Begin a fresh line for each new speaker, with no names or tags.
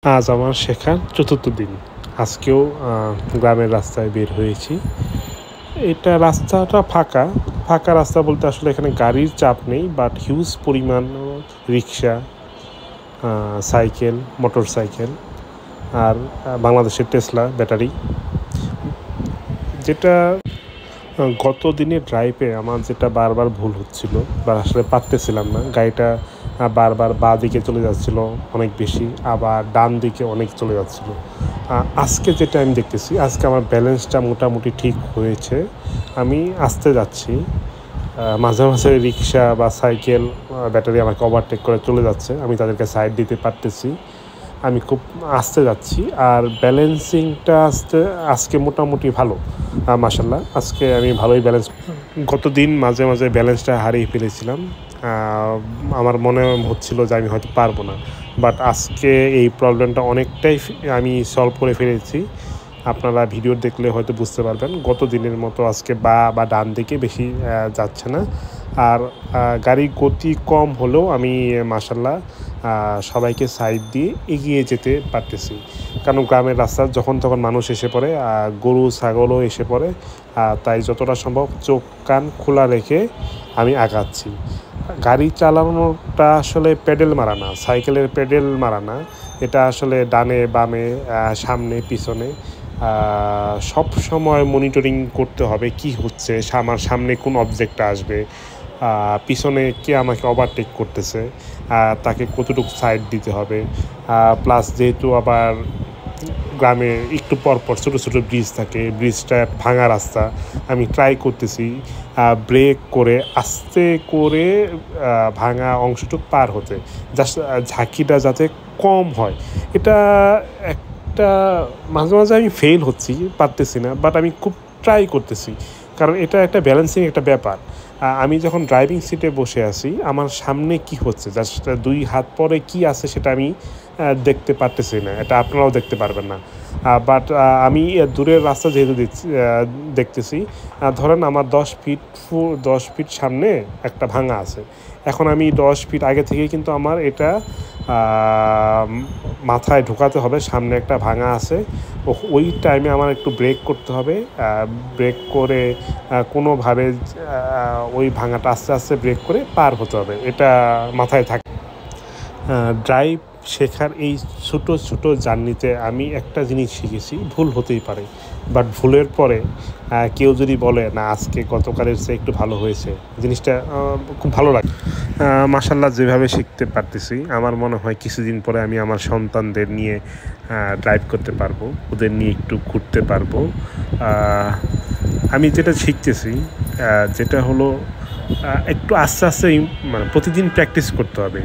আজ আমার শেখার চতুর্থ দিন। আজকেও গ্রামের রাস্তায় বের হয়েছি। এটা রাস্তাটা ফাঁকা। ফাঁকা রাস্তা বলতে আসলে এখানে গাড়ির চাপ নেই, বাট হিউজ পরিমাণ রিক্সা, সাইকেল, মোটরসাইকেল আর বাংলাদেশের টেসলা ব্যাটারি। যেটা গত দিনের ড্রাইভে আমার যেটা বারবার ভুল হচ্ছিল বা আসলে পারতেছিলাম না, গাড়িটা বারবার বাঁ দিকে চলে যাচ্ছিল অনেক বেশি, আবার ডান দিকে অনেক চলে যাচ্ছিল। আজকে যেটা আমি দেখতেছি, আজকে আমার ব্যালেন্সটা মোটামুটি ঠিক হয়েছে। আমি আস্তে যাচ্ছি, মাঝে মাঝে রিক্সা বা সাইকেল, ব্যাটারি আমাকে ওভারটেক করে চলে যাচ্ছে, আমি তাদেরকে সাইড দিতে পারতেছি। আমি খুব আস্তে যাচ্ছি আর ব্যালেন্সিংটা আজকে মোটামুটি ভালো। মাশাল্লাহ, আজকে আমি ভালোই ব্যালেন্স। গতদিন মাঝে মাঝে ব্যালেন্সটা হারিয়ে ফেলেছিলাম। আমার মনে হচ্ছিল যে আমি হয়তো পারবো না, বাট আজকে এই প্রবলেমটা অনেকটাই আমি সলভ করে ফেলেছি। আপনারা ভিডিও দেখলে হয়তো বুঝতে পারবেন, গত দিনের মতো আজকে বা ডান দিকে বেশি যাচ্ছে না। আর গাড়ির গতি কম হলেও আমি মাশাল্লাহ সবাইকে সাইড দিয়ে এগিয়ে যেতে পারতেছি। কারণ গ্রামের রাস্তা যখন তখন মানুষ এসে পড়ে, গরু ছাগলও এসে পড়ে, তাই যতটা সম্ভব চোখ কান খোলা রেখে আমি আগাচ্ছি। গাড়ি চালানোটা আসলে প্যাডেল মারা না, সাইকেলের প্যাডেল মারা না। এটা আসলে ডানে বামে, সামনে পিছনে সব সময় মনিটরিং করতে হবে কি হচ্ছে, আমার সামনে কোন অবজেক্টটা আসবে, পিছনে কে আমাকে ওভারটেক করতেছে, তাকে কতটুকু সাইড দিতে হবে। প্লাস যেহেতু আবার গ্রামে একটু পরপর ছোটো ছোটো ব্রিজ থাকে, ব্রিজটা ভাঙা রাস্তা, আমি ট্রাই করতেছি ব্রেক করে আস্তে করে ভাঙা অংশটুকু পার হতে, জাস্ট ঝাঁকিটা যাতে কম হয়। এটা একটা মাঝে মাঝে আমি ফেল হচ্ছি, পারতেছি না, বাট আমি খুব ট্রাই করতেছি, কারণ এটা একটা ব্যালেন্সিং একটা ব্যাপার। আমি যখন ড্রাইভিং সিটে বসে আছি, আমার সামনে কি হচ্ছে, জাস্ট দুই হাত পরে কি আছে সেটা আমি দেখতে পারতেছি না, এটা আপনারাও দেখতে পারবেন না। বাট আমি দূরের রাস্তা যেহেতু দেখতেছি, ধরেন আমার 10 ফিট সামনে একটা ভাঙা আছে। এখন আমি 10 ফিট আগে থেকেই কিন্তু আমার এটা মাথায় ঢোকাতে হবে সামনে একটা ভাঙা আছে। ওই টাইমে আমার একটু ব্রেক করতে হবে, ব্রেক করে কোনোভাবে ওই ভাঙাটা আস্তে আস্তে ব্রেক করে পার হতে হবে, এটা মাথায় থাকে। ড্রাইভ শেখার এই ছোটো ছোটো জার্নিতে আমি একটা জিনিস শিখেছি, ভুল হতেই পারে, বাট ভুলের পরে কেউ যদি বলে না আজকে গতকালের চেয়ে একটু ভালো হয়েছে, জিনিসটা খুব ভালো লাগে। মাশাল্লাহ, যেভাবে শিখতে পারতেছি, আমার মনে হয় কিছুদিন পরে আমি আমার সন্তানদের নিয়ে ড্রাইভ করতে পারবো, ওদের নিয়ে একটু ঘুরতে পারবো। আমি যেটা শিখতেছি, যেটা হলো একটু আস্তে আস্তে, মানে প্রতিদিন প্র্যাকটিস করতে হবে।